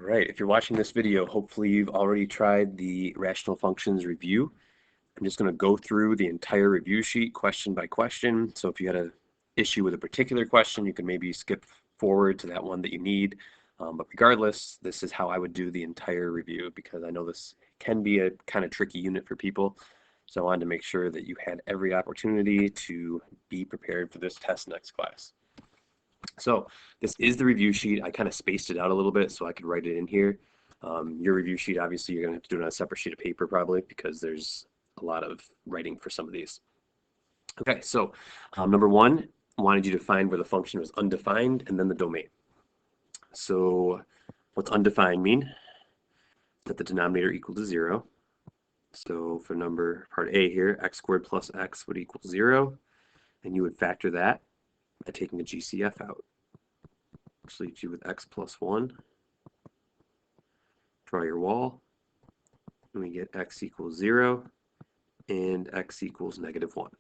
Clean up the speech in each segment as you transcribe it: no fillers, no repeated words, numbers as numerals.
Right, if you're watching this video, hopefully you've already tried the rational functions review. I'm just going to go through the entire review sheet question by question. So if you had an issue with a particular question, you can maybe skip forward to that one that you need. But regardless, this is how I would do the entire review because I know this can be a kind of tricky unit for people. So I wanted to make sure that you had every opportunity to be prepared for this test next class. So this is the review sheet. I kind of spaced it out a little bit so I could write it in here. Your review sheet, obviously, you're going to have to do it on a separate sheet of paper probably because there's a lot of writing for some of these. Okay, so number one, I wanted you to find where the function was undefined and then the domain. So what's undefined mean? That the denominator equal to 0. So for number part A here, x squared plus x would equal 0. And you would factor that by taking the GCF out, which leaves you with x plus 1. Draw your wall, and we get x equals 0 and x equals -1.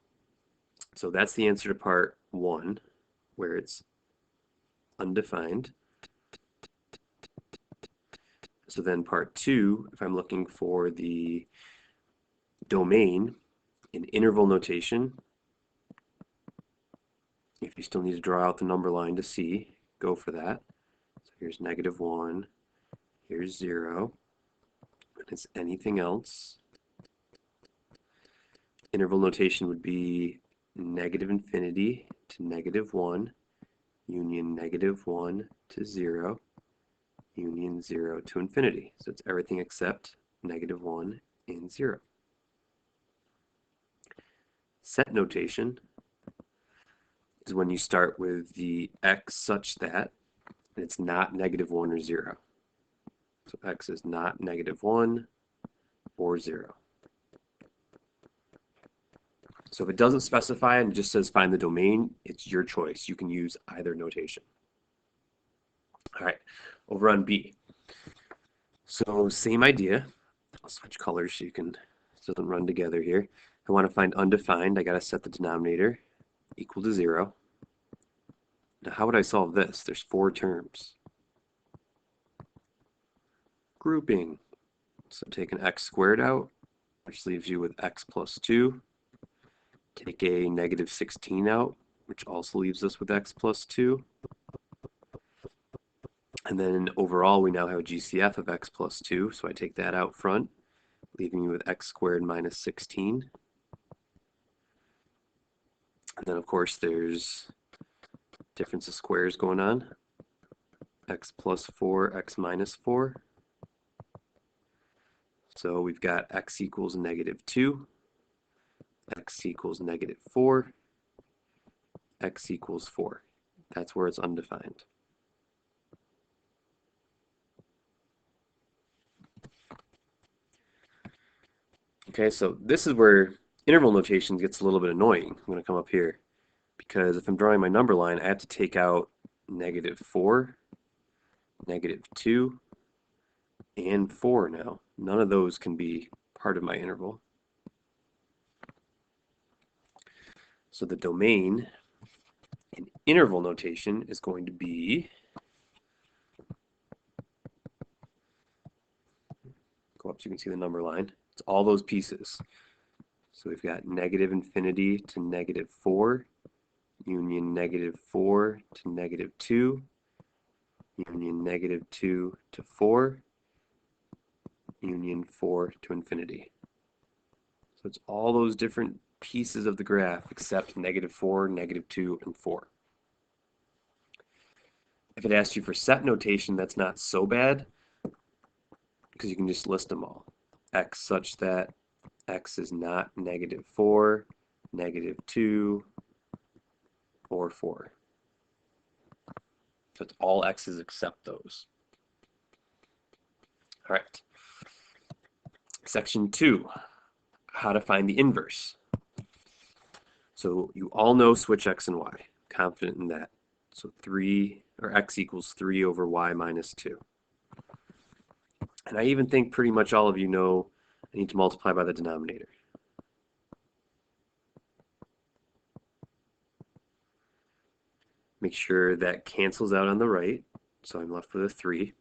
So that's the answer to part 1, where it's undefined. So then part 2, if I'm looking for the domain in interval notation, if you still need to draw out the number line to see, go for that. So here's -1, here's 0, and it's anything else. Interval notation would be -infinity to -1, union -1 to 0, union 0 to infinity. So it's everything except -1 and 0. Set notation is when you start with the x such that it's not -1 or 0. So x is not -1 or 0. So if it doesn't specify and just says find the domain, it's your choice. You can use either notation. All right, over on B. So same idea. I'll switch colors so you can so it doesn't run together here. I want to find undefined. I got to set the denominator equal to 0. Now how would I solve this? There's 4 terms. Grouping. So take an x squared out, which leaves you with x plus 2. Take a -16 out, which also leaves us with x plus 2. And then overall, we now have a GCF of x plus 2, so I take that out front, leaving you with x squared minus 16. And then, of course, there's difference of squares going on. X plus 4, x minus 4. So we've got x equals -2, x equals -4, x equals 4. That's where it's undefined. Okay, so this is where interval notation gets a little bit annoying. I'm going to come up here because if I'm drawing my number line, I have to take out -4, -2, and 4 now. None of those can be part of my interval. So the domain in interval notation is going to be, go up so you can see the number line. It's all those pieces. So we've got -infinity to -4, union -4 to -2, union -2 to 4, union 4 to infinity. So it's all those different pieces of the graph except -4, -2, and 4. If it asks you for set notation, that's not so bad because you can just list them all. X such that x is not -4, -2, or 4. So it's all x's except those. All right. Section 2, how to find the inverse. So you all know switch x and y. Confident in that. So 3, or x equals 3 over y minus 2. And I even think pretty much all of you know I need to multiply by the denominator. Make sure that cancels out on the right, so I'm left with a 3.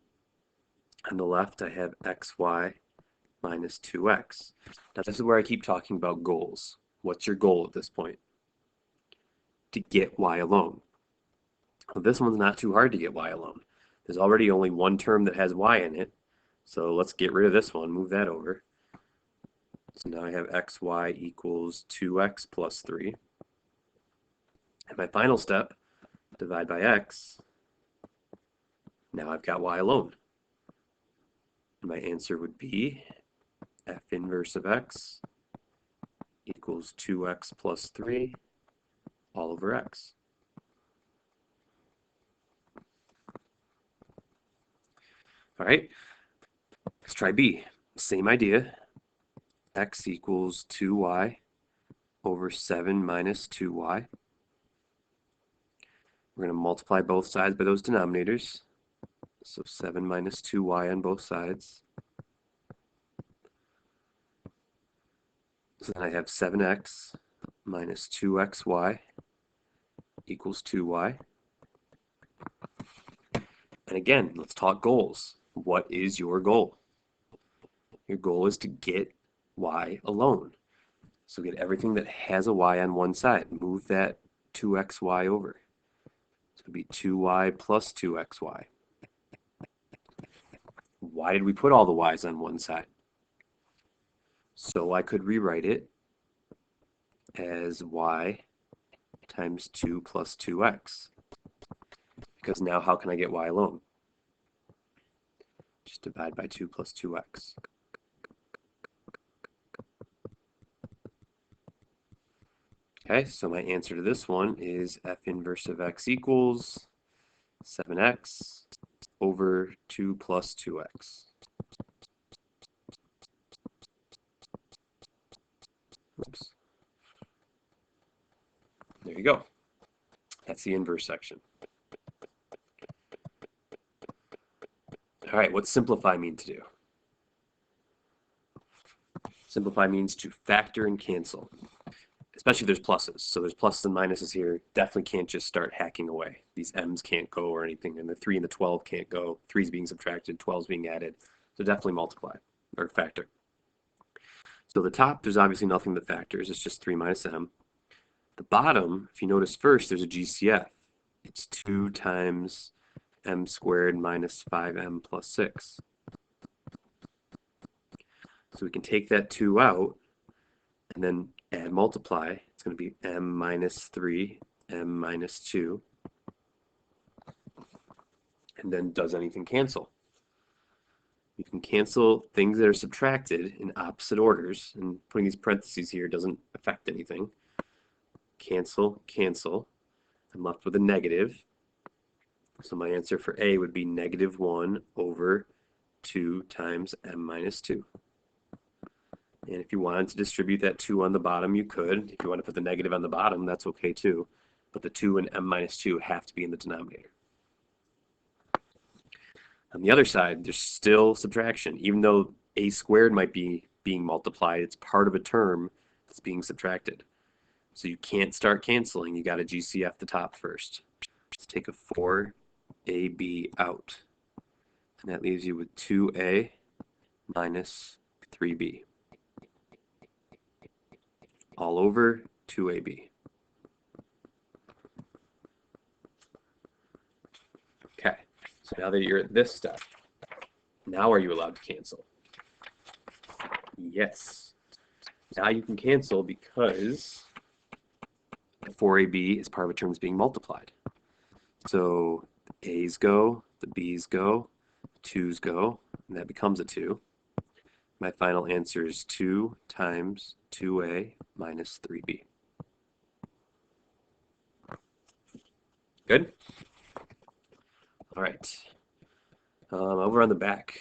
On the left, I have xy minus 2x. Now, this is where I keep talking about goals. What's your goal at this point? To get y alone. Well, this one's not too hard to get y alone. There's already only one term that has y in it, so let's get rid of this one, move that over. So now I have xy equals 2x plus 3. And my final step, divide by x. Now I've got y alone. And my answer would be f inverse of x equals 2x plus 3 all over x. All right, let's try B. Same idea. X equals 2y over 7 minus 2y. We're going to multiply both sides by those denominators. So 7 minus 2y on both sides. So then I have 7x minus 2xy equals 2y. And again, let's talk goals. What is your goal? Your goal is to get y alone. So get everything that has a y on one side. Move that 2xy over. So it would be 2y plus 2xy. Why did we put all the y's on one side? So I could rewrite it as y times 2 plus 2x. Because now how can I get y alone? Just divide by 2 plus 2x. Okay, so my answer to this one is f inverse of x equals 7x over 2 plus 2x. Oops. There you go. That's the inverse section. All right, what's simplify mean to do? Simplify means to factor and cancel, especially if there's pluses. So there's pluses and minuses here. Definitely can't just start hacking away. These m's can't go or anything, and the 3 and the 12 can't go. 3's being subtracted, 12's being added. So definitely multiply or factor. So the top, there's obviously nothing that factors. It's just 3 minus m. The bottom, if you notice first, there's a GCF. It's 2 times m squared minus 5m plus 6. So we can take that 2 out and then add multiply. It's going to be m minus 3, m minus 2. And then does anything cancel? You can cancel things that are subtracted in opposite orders, and putting these parentheses here doesn't affect anything. Cancel, cancel. I'm left with a negative. So my answer for A would be negative 1 over 2 times m minus 2. And if you wanted to distribute that 2 on the bottom, you could. If you want to put the negative on the bottom, that's okay too. But the 2 and m minus 2 have to be in the denominator. On the other side, there's still subtraction. Even though a squared might be being multiplied, it's part of a term that's being subtracted. So you can't start canceling. You got to GCF the top first. Let's take a 4ab out. And that leaves you with 2a minus 3b. All over 2ab. Okay, so now that you're at this step, now are you allowed to cancel? Yes. Now you can cancel because 4ab is part of a term that's being multiplied. So the a's go, the b's go, 2's go, and that becomes a 2. My final answer is 2 times 2a minus 3b. Good? All right. Over on the back,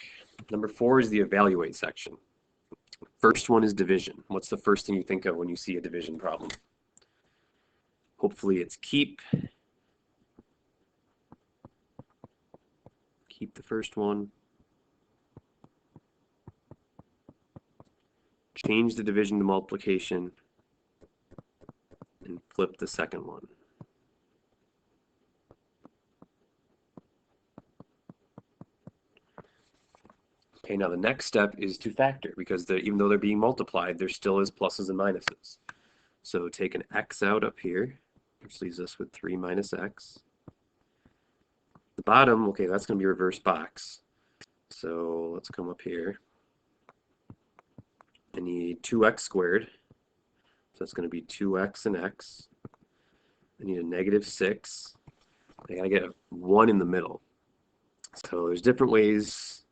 number 4 is the evaluate section. First one is division. What's the first thing you think of when you see a division problem? Hopefully it's keep. Keep the first one. Change the division to multiplication and flip the second one. Okay, now the next step is to factor, because even though they're being multiplied, there still is pluses and minuses. So take an x out up here, which leaves us with 3 minus x. The bottom, okay, that's going to be a reverse box. So let's come up here. I need 2x squared. So that's going to be 2x and x. I need a negative 6. I got to get a 1 in the middle. So there's different ways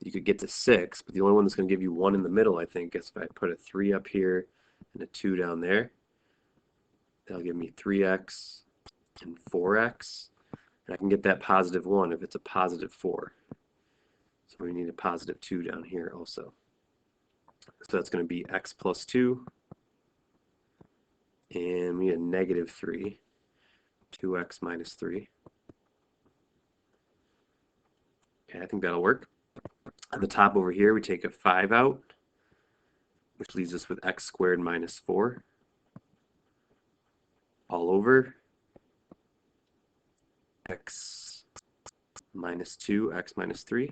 you could get to 6, but the only one that's going to give you 1 in the middle, I think, is if I put a 3 up here and a 2 down there. That'll give me 3x and 4x. And I can get that positive 1 if it's a positive 4. So we need a positive 2 down here also. So that's going to be x plus 2. And we need a negative 3. 2x minus 3. Okay, I think that'll work. On the top over here, we take a 5 out, which leaves us with x squared minus 4 all over x minus 2, x minus 3.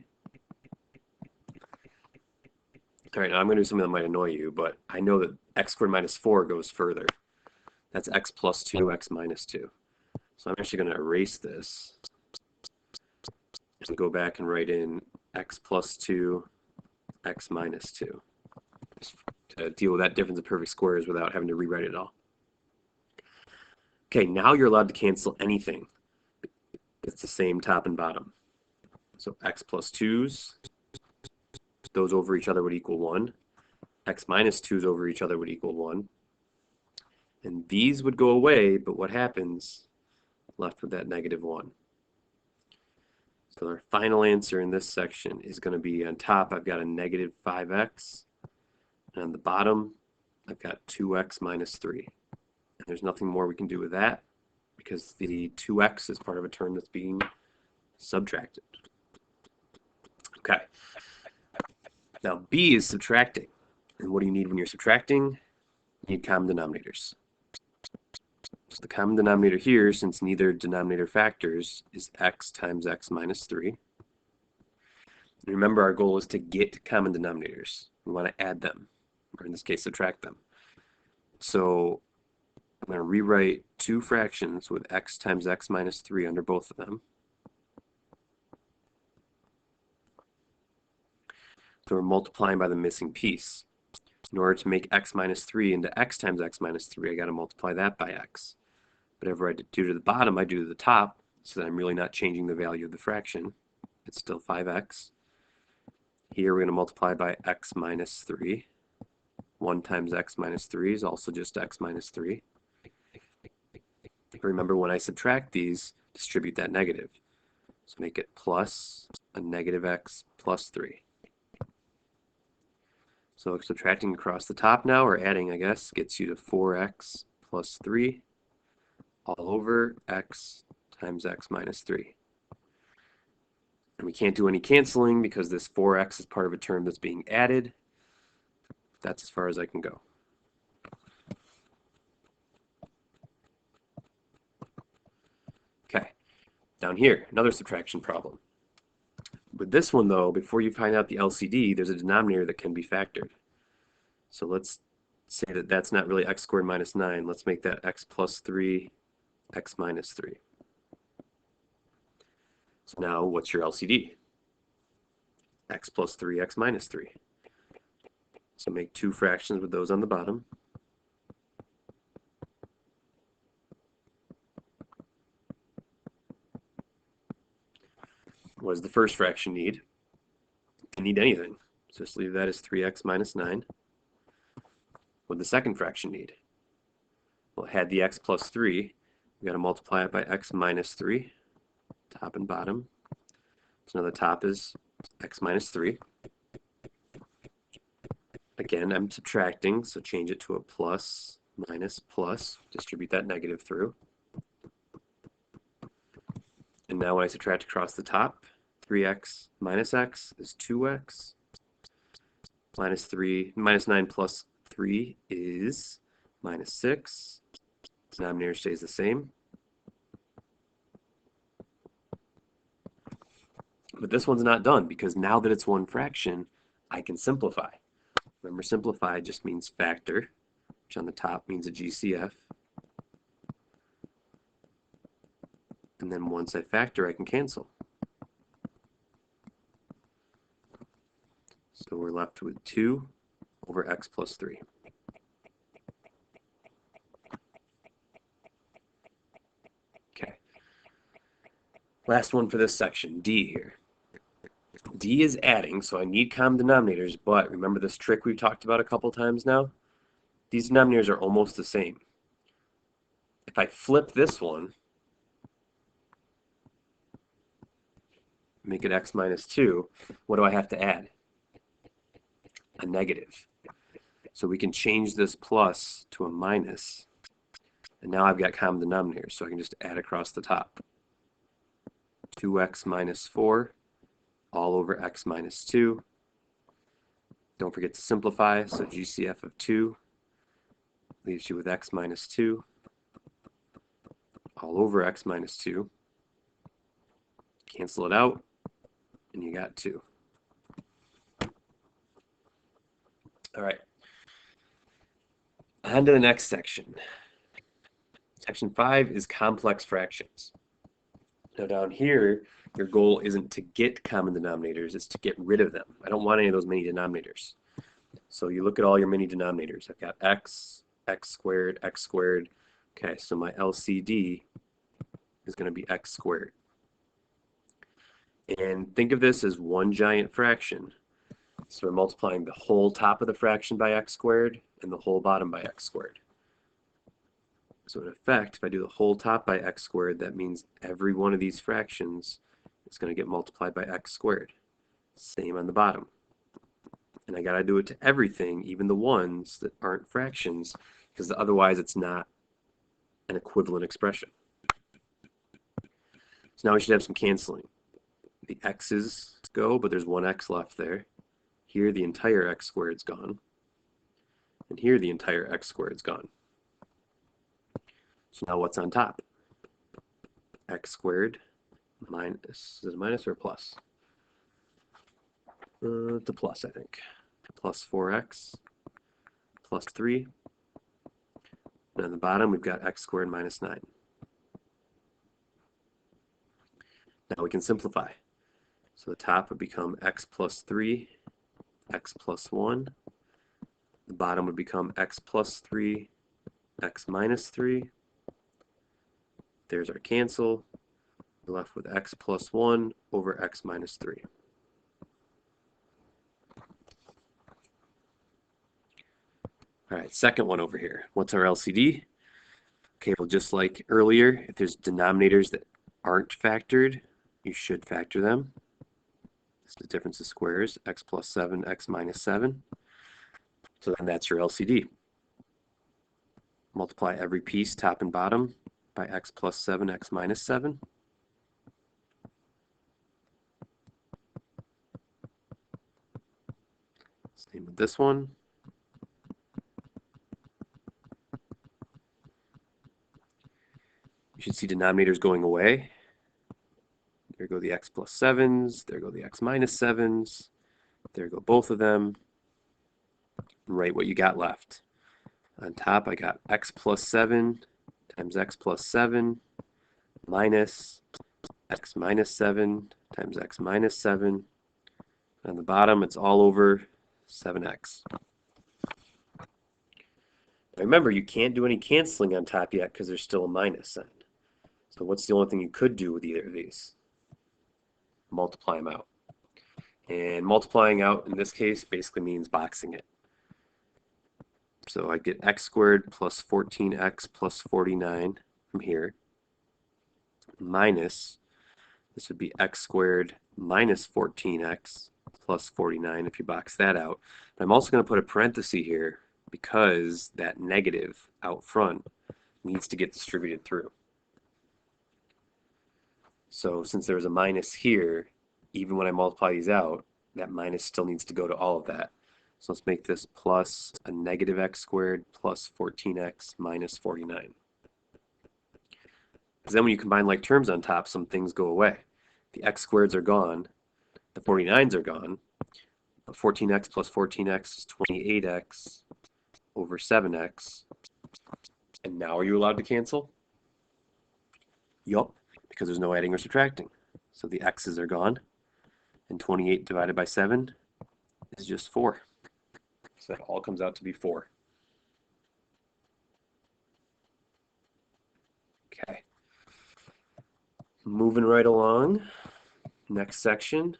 All right, now I'm going to do something that might annoy you, but I know that x squared minus 4 goes further. That's x plus 2, x minus 2. So I'm actually going to erase this and go back and write in x plus 2, x minus 2. Just to deal with that difference of perfect squares without having to rewrite it all. Okay, now you're allowed to cancel anything. It's the same top and bottom. So x plus 2's, those over each other would equal 1. X minus 2's over each other would equal 1. And these would go away, but what happens? Left with that negative 1. So our final answer in this section is going to be on top, I've got a negative 5x. And on the bottom, I've got 2x minus 3. And there's nothing more we can do with that because the 2x is part of a term that's being subtracted. Okay. Now B is subtracting. And what do you need when you're subtracting? You need common denominators. So the common denominator here, since neither denominator factors, is x times x minus 3. And remember, our goal is to get common denominators. We want to add them, or in this case, subtract them. So I'm going to rewrite two fractions with x times x minus 3 under both of them. So we're multiplying by the missing piece. In order to make x minus 3 into x times x minus 3, I got to multiply that by x. Whatever I do to the bottom, I do to the top, so that I'm really not changing the value of the fraction. It's still 5x. Here we're going to multiply by x minus 3. 1 times x minus 3 is also just x minus 3. Remember, when I subtract these, distribute that negative. So make it plus a negative x plus 3. So subtracting across the top now, or adding, I guess, gets you to 4x plus 3 all over x times x minus 3. And we can't do any canceling because this 4x is part of a term that's being added. That's as far as I can go. Okay, down here, another subtraction problem. With this one, though, before you find out the LCD, there's a denominator that can be factored. So let's say that that's not really x squared minus 9. Let's make that x plus 3, x minus 3. So now what's your LCD? X plus 3, x minus 3. So make two fractions with those on the bottom. What does the first fraction need? It can need anything. So just leave that as 3x minus 9. What does the second fraction need? Well, it had the x plus 3. We've got to multiply it by x minus 3, top and bottom. So now the top is x minus 3. Again, I'm subtracting, so change it to a plus, minus, plus. Distribute that negative through. And now when I subtract across the top, 3x minus x is 2x. Minus 9 plus 3 is minus 6. Denominator stays the same. But this one's not done because now that it's one fraction, I can simplify. Remember, simplify just means factor, which on the top means a GCF. And then once I factor, I can cancel. So we're left with 2 over x plus 3. Okay. Last one for this section, D here. D is adding, so I need common denominators, but remember this trick we've talked about a couple times now? These denominators are almost the same. If I flip this one, make it x minus 2, what do I have to add? A negative. So we can change this plus to a minus, and now I've got common denominators, so I can just add across the top. 2x minus 4 all over x minus 2. Don't forget to simplify, so GCF of 2 leaves you with x minus 2 all over x minus 2. Cancel it out, and you got 2. All right. On to the next section. Section 5 is complex fractions. Now down here, your goal isn't to get common denominators, it's to get rid of them. I don't want any of those many denominators. So you look at all your many denominators. I've got x, x squared, x squared. Okay, so my LCD is going to be x squared. And think of this as one giant fraction. So we're multiplying the whole top of the fraction by x squared and the whole bottom by x squared. So in effect, if I do the whole top by x squared, that means every one of these fractions is going to get multiplied by x squared. Same on the bottom. And I got to do it to everything, even the ones that aren't fractions, because otherwise it's not an equivalent expression. So now we should have some canceling. The x's go, but there's one x left there. Here the entire x squared is gone. And here the entire x squared is gone. So now what's on top? X squared minus, is it a minus or a plus? It's a plus, I think. Plus 4x plus 3. And on the bottom, we've got x squared minus 9. Now we can simplify. So the top would become x plus 3, x plus 1. The bottom would become x plus 3, x minus 3. There's our cancel. We're left with x plus 1 over x minus 3. All right, second one over here. What's our LCD? Okay, well, just like earlier, if there's denominators that aren't factored, you should factor them. It's the difference of squares, x plus 7, x minus 7. So then that's your LCD. Multiply every piece, top and bottom, by x plus 7, x minus 7. Same with this one. You should see denominators going away. There go the x plus 7s, there go the x minus 7s, there go both of them. Write what you got left. On top, I got x plus 7 times x plus 7 minus x minus 7 times x minus 7. On the bottom, it's all over 7x. Now remember, you can't do any canceling on top yet because there's still a minus sign. So what's the only thing you could do with either of these? Multiply them out. And multiplying out, in this case, basically means boxing it. So I get x squared plus 14x plus 49 from here, minus, this would be x squared minus 14x plus 49 if you box that out. But I'm also going to put a parenthesis here because that negative out front needs to get distributed through. So since there's a minus here, even when I multiply these out, that minus still needs to go to all of that. So let's make this plus a negative x squared plus 14x minus 49. Because then when you combine like terms on top, some things go away. The x squareds are gone. The 49s are gone. 14x plus 14x is 28x over 7x. And now are you allowed to cancel? Yup, because there's no adding or subtracting. So the x's are gone. And 28 divided by 7 is just 4. So that all comes out to be 4. Okay. Moving right along. Next section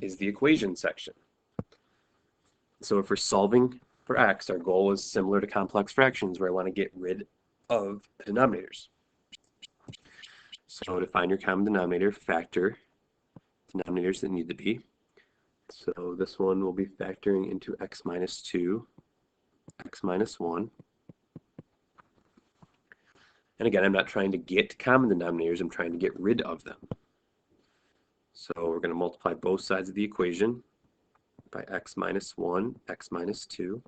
is the equation section. So if we're solving for x, our goal is similar to complex fractions where I want to get rid of the denominators. So to find your common denominator, factor denominators that need to be. So this one will be factoring into x minus 2, x minus 1. And again, I'm not trying to get common denominators, I'm trying to get rid of them. So we're going to multiply both sides of the equation by x minus 1, x minus 2.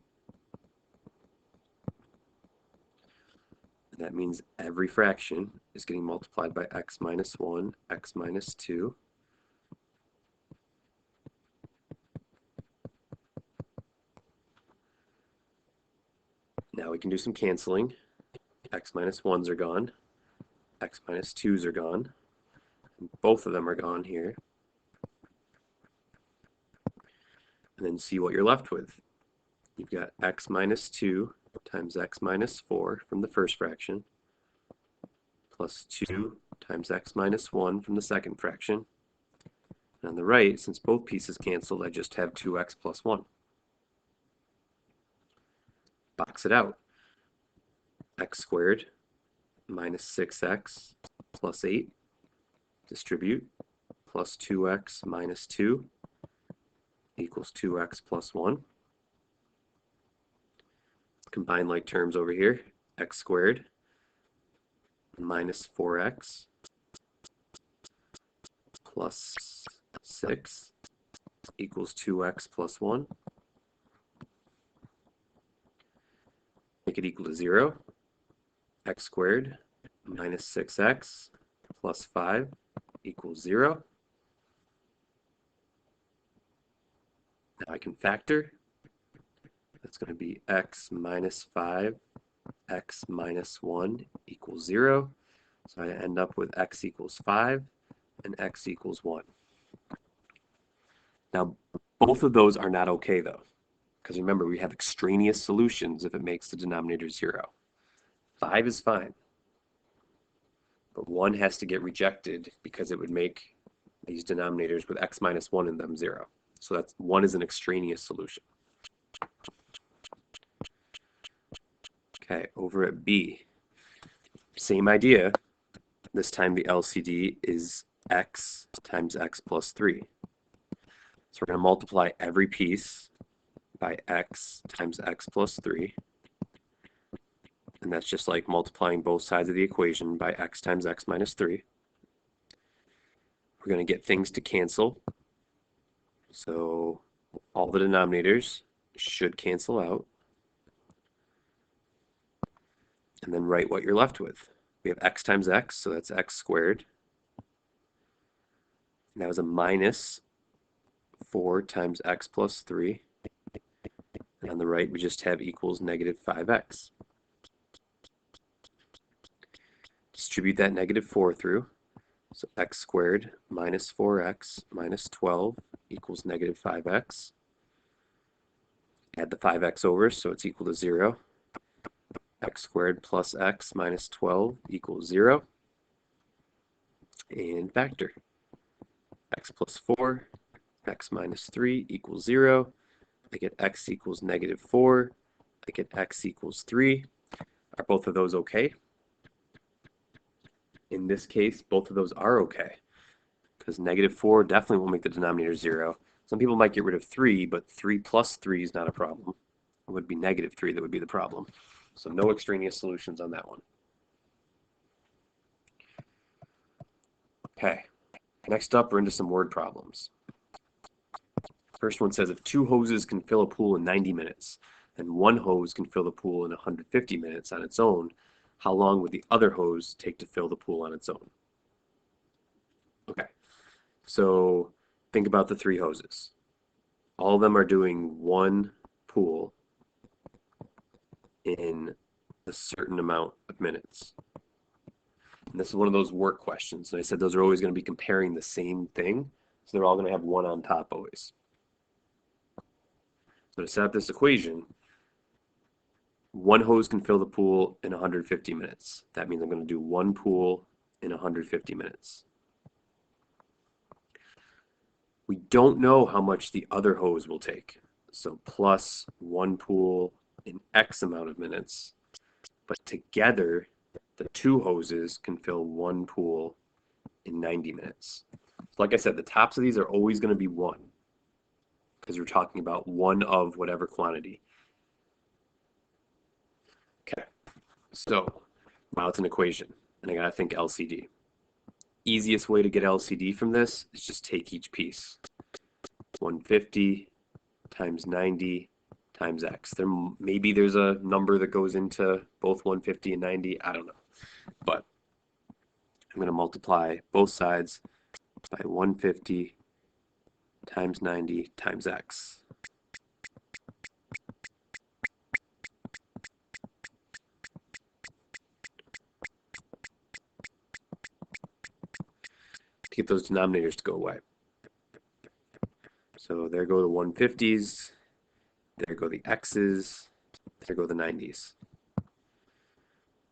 And that means every fraction is getting multiplied by x minus 1, x minus 2. Now we can do some canceling. X minus 1s are gone. X minus 2s are gone. And both of them are gone here. And then see what you're left with. You've got x minus 2 times x minus 4 from the first fraction, plus 2 times x minus 1 from the second fraction. And on the right, since both pieces canceled, I just have 2x plus 1. Box it out. X squared minus 6x plus 8. Distribute. Plus 2x minus 2 equals 2x plus 1. Combine like terms over here. X squared minus 4x plus 6 equals 2x plus 1. Make it equal to 0. X squared minus 6x plus 5 equals 0. Now I can factor. That's going to be x minus 5, x minus 1 equals 0. So I end up with x equals 5 and x equals 1. Now, both of those are not okay, though, because remember, we have extraneous solutions if it makes the denominator 0. 5 is fine, but 1 has to get rejected because it would make these denominators with x minus 1 in them 0. So that's 1 is an extraneous solution. Okay, over at B, same idea. This time the LCD is x times x plus 3. So we're going to multiply every piece by x times x plus 3. And that's just like multiplying both sides of the equation by x times x minus 3. We're going to get things to cancel. So all the denominators should cancel out. And then write what you're left with. We have x times x, so that's x squared. And that was a minus 4 times x plus 3. And on the right, we just have equals negative 5x. Distribute that negative 4 through. So x squared minus 4x minus 12 equals negative 5x. Add the 5x over, so it's equal to 0. X squared plus x minus 12 equals 0. And factor. X plus 4, x minus 3 equals 0. I get x equals negative 4. I get x equals 3. Are both of those okay? In this case, both of those are okay, because negative 4 definitely will make the denominator 0. Some people might get rid of 3, but 3 plus 3 is not a problem. It would be negative 3 that would be the problem. So no extraneous solutions on that one. Okay, next up we're into some word problems. First one says if 2 hoses can fill a pool in 90 minutes and 1 hose can fill the pool in 150 minutes on its own, how long would the other hose take to fill the pool on its own? Okay, so think about the 3 hoses. All of them are doing 1 pool in a certain amount of minutes. And this is one of those work questions. And I said those are always going to be comparing the same thing. So they're all going to have 1 on top always. So to set up this equation, 1 hose can fill the pool in 150 minutes. That means I'm going to do 1 pool in 150 minutes. We don't know how much the other hose will take. So plus 1 pool in X amount of minutes. But together, the 2 hoses can fill 1 pool in 90 minutes. So like I said, the tops of these are always going to be 1 because we're talking about 1 of whatever quantity. Okay, so now it's an equation, and I got to think LCD. Easiest way to get LCD from this is just take each piece. 150 times 90 times X. Maybe there's a number that goes into both 150 and 90. I don't know. But I'm going to multiply both sides by 150 times 90 times X. To get those denominators to go away. So there go the 150s, there go the X's, there go the 90s.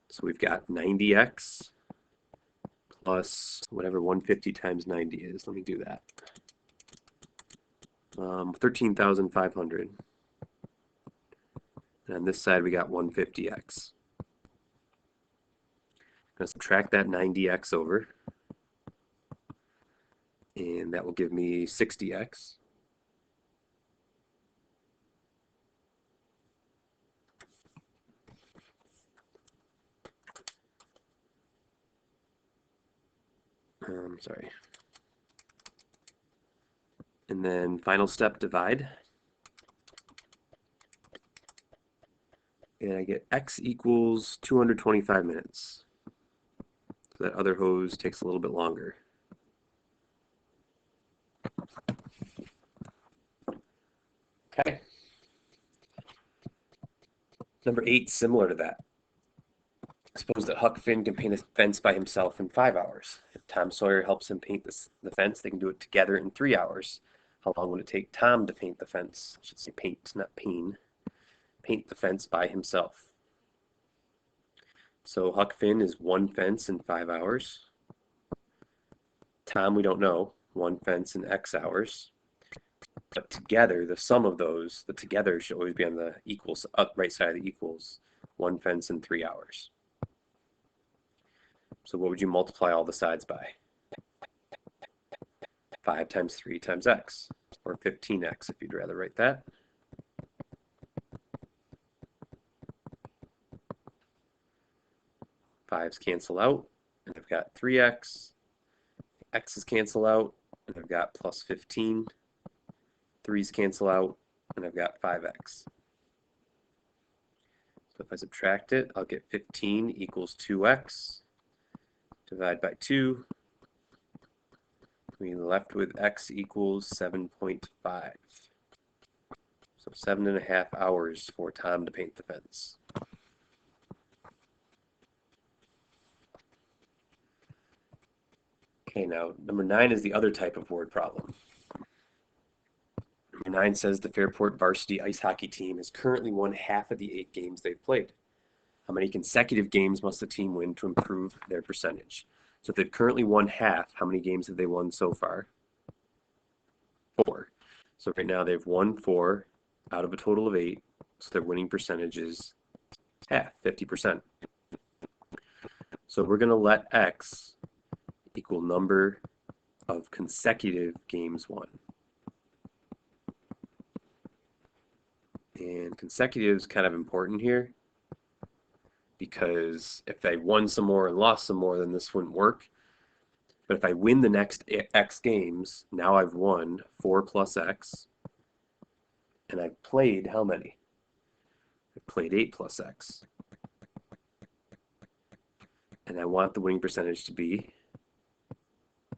So we've got 90X plus whatever 150 times 90 is. Let me do that. 13,500. And on this side we got 150X. I'm going to subtract that 90X over. And that will give me 60X. Sorry. And then final step, divide. And I get X equals 225 minutes. So that other hose takes a little bit longer. Okay. Number 8, similar to that. Suppose that Huck Finn can paint a fence by himself in 5 hours. If Tom Sawyer helps him paint the fence, they can do it together in 3 hours. How long would it take Tom to paint the fence? I should say paint, not paint. Paint the fence by himself. So Huck Finn is 1 fence in 5 hours. Tom, we don't know, 1 fence in X hours. But together, the sum of those, the together should always be on the equals, right side of the equals. 1 fence in 3 hours. So what would you multiply all the sides by? 5 times 3 times X, or 15X if you'd rather write that. Fives cancel out, and I've got 3X. X's cancel out, and I've got plus 15. 3's cancel out, and I've got 5X. So if I subtract it, I'll get 15 equals 2X. Divide by 2. We're left with X equals 7.5. So 7.5 hours for Tom to paint the fence. Okay, now number 9 is the other type of word problem. Number 9 says the Fairport varsity ice hockey team has currently won half of the 8 games they've played. How many consecutive games must the team win to improve their percentage? So if they've currently won half, how many games have they won so far? 4. So right now they've won 4 out of a total of 8. So their winning percentage is half, 50%. So we're going to let X equal number of consecutive games won. And consecutive is kind of important here, because if I won some more and lost some more, then this wouldn't work. But if I win the next X games, now I've won 4 plus X, and I've played how many? I've played 8 plus X. And I want the winning percentage to be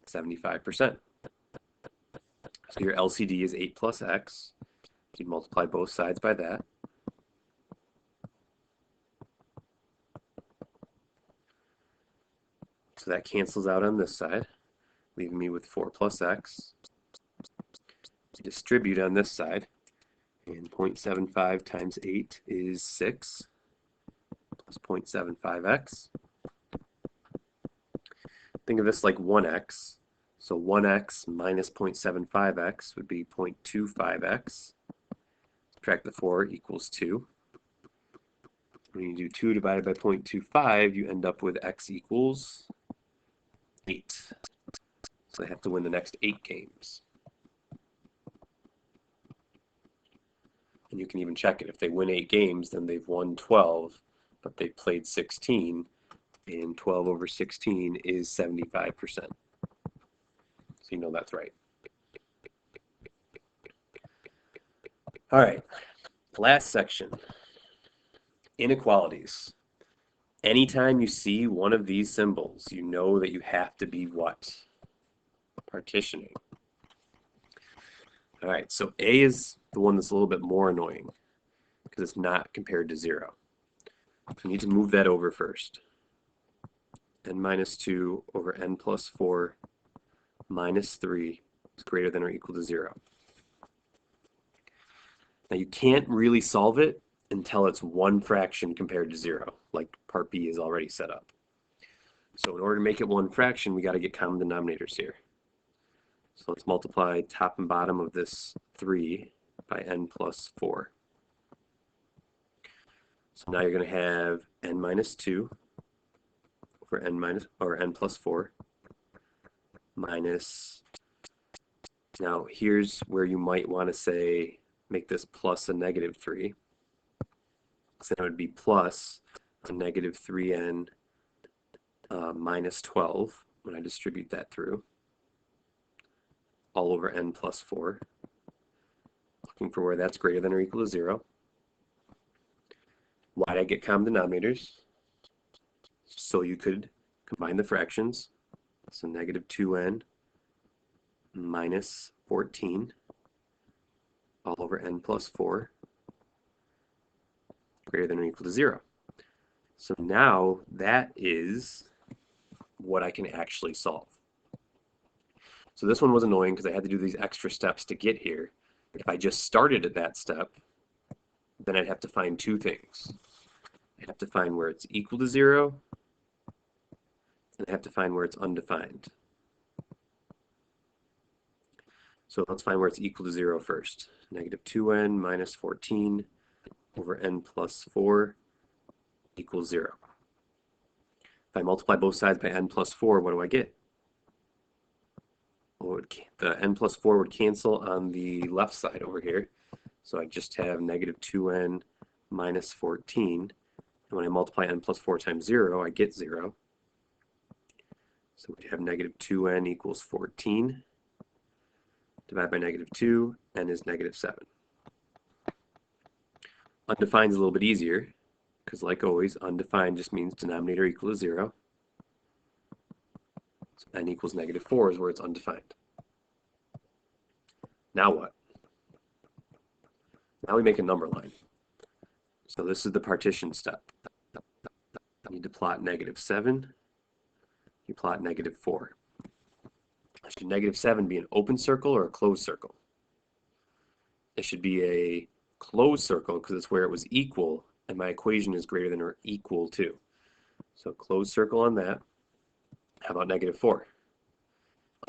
75%. So your LCD is 8 plus x. You multiply both sides by that. So that cancels out on this side, leaving me with 4 plus x. Distribute on this side, and 0.75 times 8 is 6 plus 0.75x. Think of this like 1x. So 1x minus 0.75x would be 0.25x. Subtract the 4 equals 2. When you do 2 divided by 0.25, you end up with x equals 8. So they have to win the next 8 games. And you can even check it. If they win 8 games, then they've won 12, but they played 16, and 12 over 16 is 75%. So you know that's right. All right, last section, inequalities. Anytime you see one of these symbols, you know that you have to be what? Partitioning. All right, so A is the one that's a little bit more annoying because it's not compared to 0. So we need to move that over first. N minus 2 over n plus 4 minus 3 is greater than or equal to 0. Now you can't really solve it until it's one fraction compared to 0, like part B is already set up. So in order to make it one fraction, we got to get common denominators here. So let's multiply top and bottom of this 3 by n plus 4. So now you're going to have n minus 2 over n plus 4 minus, now here's where you might want to say make this plus a negative 3. So that would be plus a negative 3n minus 12 when I distribute that through, all over n plus 4. Looking for where that's greater than or equal to 0. Why'd I get common denominators? So you could combine the fractions. So negative 2n minus 14 all over n plus 4 greater than or equal to 0. So now that is what I can actually solve. So this one was annoying because I had to do these extra steps to get here. If I just started at that step, then I'd have to find two things. I'd have to find where it's equal to 0, and I have to find where it's undefined. So let's find where it's equal to 0 first. Negative 2n minus 14 over n plus 4 equals 0. If I multiply both sides by n plus 4, what do I get? Well, the n plus 4 would cancel on the left side over here. So I just have negative 2n minus 14. And when I multiply n plus 4 times 0, I get 0. So we have negative 2n equals 14. Divide by negative 2, n is negative 7. Undefined is a little bit easier, because like always, undefined just means denominator equal to 0. So n equals negative 4 is where it's undefined. Now what? Now we make a number line. So this is the partition step. You need to plot negative 7. You plot negative 4. Should negative 7 be an open circle or a closed circle? It should be a closed circle because it's where it was equal and my equation is greater than or equal to. So closed circle on that. How about negative 4?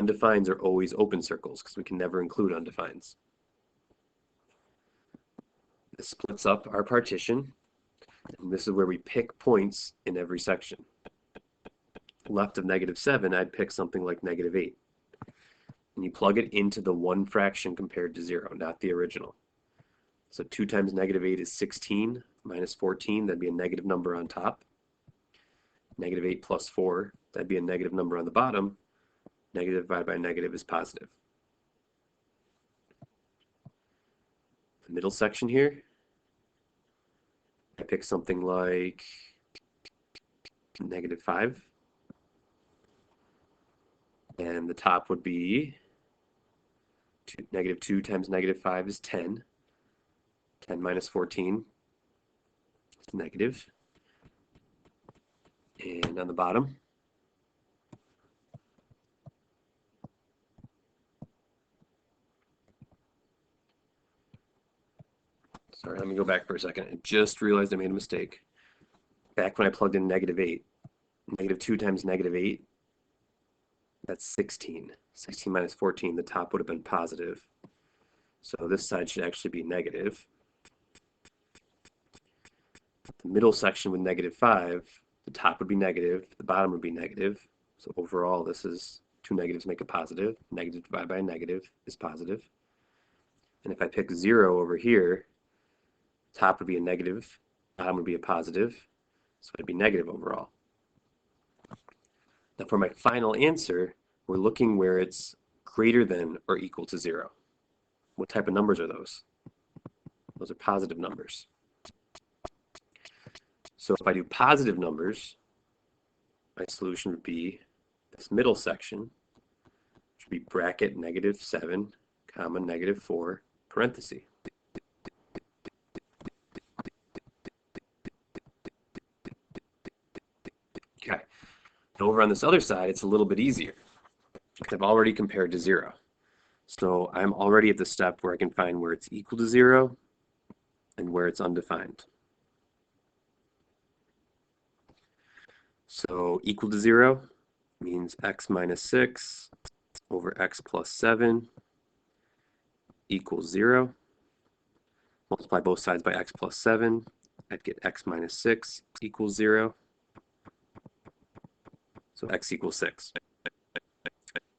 Undefineds are always open circles because we can never include undefines. This splits up our partition, and this is where we pick points in every section. Left of negative 7, I'd pick something like negative 8. And you plug it into the one fraction compared to 0, not the original. So 2 times negative 8 is 16 minus 14, that'd be a negative number on top. Negative 8 plus 4, that'd be a negative number on the bottom. Negative divided by negative is positive. The middle section here, I pick something like negative 5. And the top would be Negative 2 times negative 5 is 10. 10 minus 14 is negative. And on the bottom, sorry, let me go back for a second. I just realized I made a mistake. Back when I plugged in negative 8, negative 2 times negative 8, that's 16. 16 minus 14, the top would have been positive. So this side should actually be negative. The middle section with negative 5, the top would be negative, the bottom would be negative. So overall, this is 2 negatives make a positive. Negative divided by a negative is positive. And if I pick 0 over here, top would be a negative, bottom would be a positive, so it'd be negative overall. Now for my final answer, we're looking where it's greater than or equal to 0. What type of numbers are those? Those are positive numbers. So if I do positive numbers, my solution would be this middle section, which would be bracket negative 7, comma negative 4, parenthesis. Okay. And over on this other side, it's a little bit easier. I've already compared to 0. So I'm already at the step where I can find where it's equal to 0 and where it's undefined. So equal to 0 means x minus 6 over x plus 7 equals 0. Multiply both sides by x plus 7. I'd get x minus 6 equals 0. So x equals 6.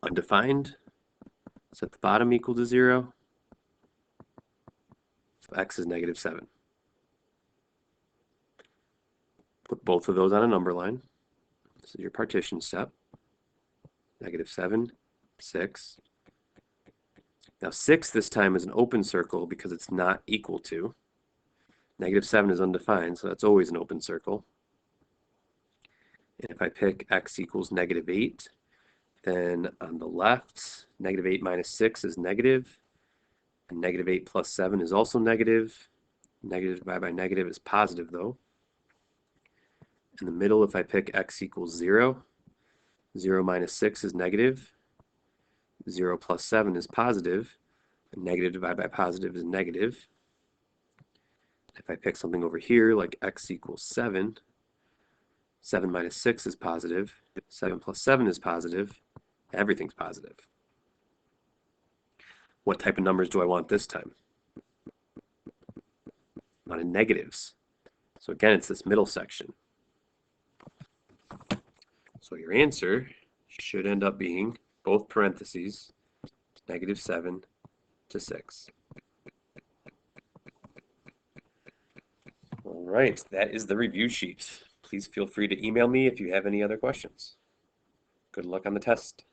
Undefined, set the bottom equal to 0. So x is negative 7. Put both of those on a number line. This is your partition step. Negative 7, 6. Now 6 this time is an open circle because it's not equal to. Negative 7 is undefined, so that's always an open circle. And if I pick x equals negative 8, then on the left, negative 8 minus 6 is negative. And negative 8 plus 7 is also negative. Negative divided by negative is positive, though. In the middle, if I pick x equals 0, 0 minus 6 is negative. 0 plus 7 is positive. And negative divided by positive is negative. If I pick something over here, like x equals 7, 7 minus 6 is positive. 7 plus 7 is positive. Everything's positive. What type of numbers do I want this time? I want negatives. So again, it's this middle section. So your answer should end up being both parentheses, negative 7 to 6. All right, that is the review sheet. Please feel free to email me if you have any other questions. Good luck on the test.